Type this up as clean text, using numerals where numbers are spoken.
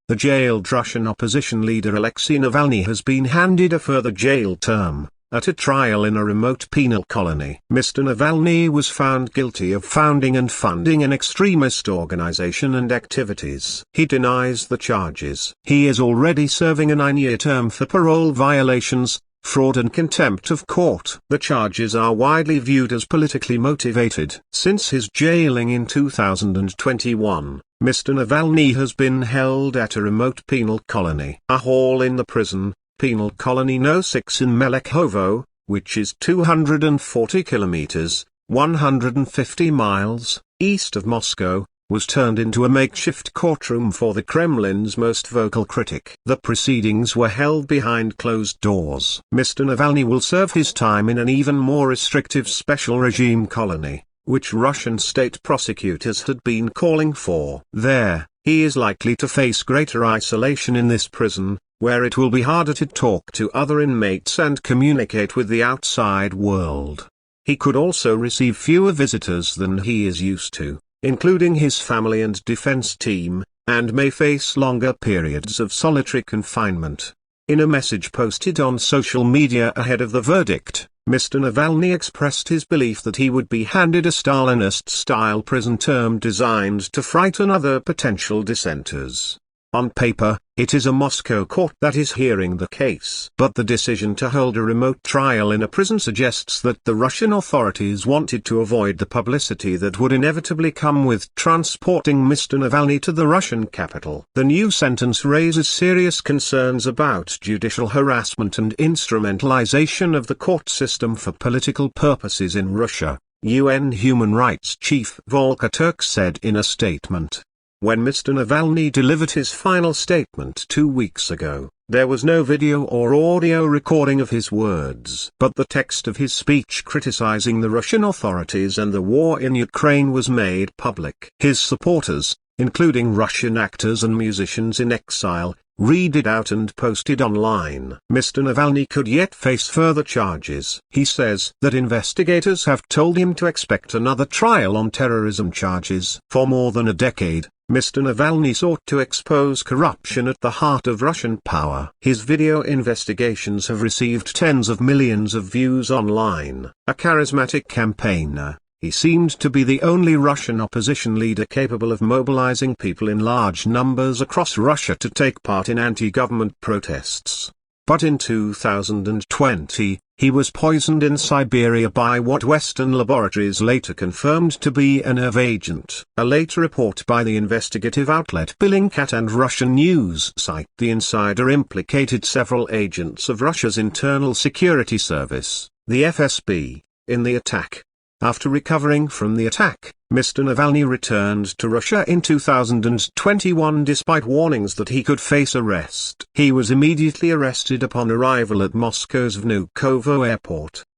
The jailed Russian opposition leader Alexei Navalny has been handed a further jail term, at a trial in a remote penal colony. Mr. Navalny was found guilty of founding and funding an extremist organization and activities. He denies the charges. He is already serving a 9-year term for parole violations, fraud and contempt of court. The charges are widely viewed as politically motivated. Since his jailing in 2021, Mr. Navalny has been held at a remote penal colony. A hall in the prison, Penal Colony No 6 in Melekhovo, which is 240 kilometers, 150 miles, east of Moscow, was turned into a makeshift courtroom for the Kremlin's most vocal critic. The proceedings were held behind closed doors. Mr. Navalny will serve his time in an even more restrictive special regime colony, which Russian state prosecutors had been calling for. There, he is likely to face greater isolation in this prison, where it will be harder to talk to other inmates and communicate with the outside world. He could also receive fewer visitors than he is used to, including his family and defense team, and may face longer periods of solitary confinement. In a message posted on social media ahead of the verdict, Mr. Navalny expressed his belief that he would be handed a Stalinist-style prison term designed to frighten other potential dissenters. On paper, it is a Moscow court that is hearing the case. But the decision to hold a remote trial in a prison suggests that the Russian authorities wanted to avoid the publicity that would inevitably come with transporting Mr. Navalny to the Russian capital. The new sentence raises serious concerns about judicial harassment and instrumentalization of the court system for political purposes in Russia, UN Human Rights Chief Volker Turk said in a statement. When Mr. Navalny delivered his final statement 2 weeks ago, there was no video or audio recording of his words. But the text of his speech criticizing the Russian authorities and the war in Ukraine was made public. His supporters, including Russian actors and musicians in exile, read it out and posted online. Mr. Navalny could yet face further charges. He says that investigators have told him to expect another trial on terrorism charges. For more than a decade, Mr. Navalny sought to expose corruption at the heart of Russian power. His video investigations have received tens of millions of views online. A charismatic campaigner, he seemed to be the only Russian opposition leader capable of mobilizing people in large numbers across Russia to take part in anti-government protests. But in 2020, he was poisoned in Siberia by what Western laboratories later confirmed to be a nerve agent. A later report by the investigative outlet Bellingcat and Russian news site The Insider implicated several agents of Russia's Internal Security Service, the FSB, in the attack. After recovering from the attack, Mr. Navalny returned to Russia in 2021 despite warnings that he could face arrest. He was immediately arrested upon arrival at Moscow's Vnukovo airport.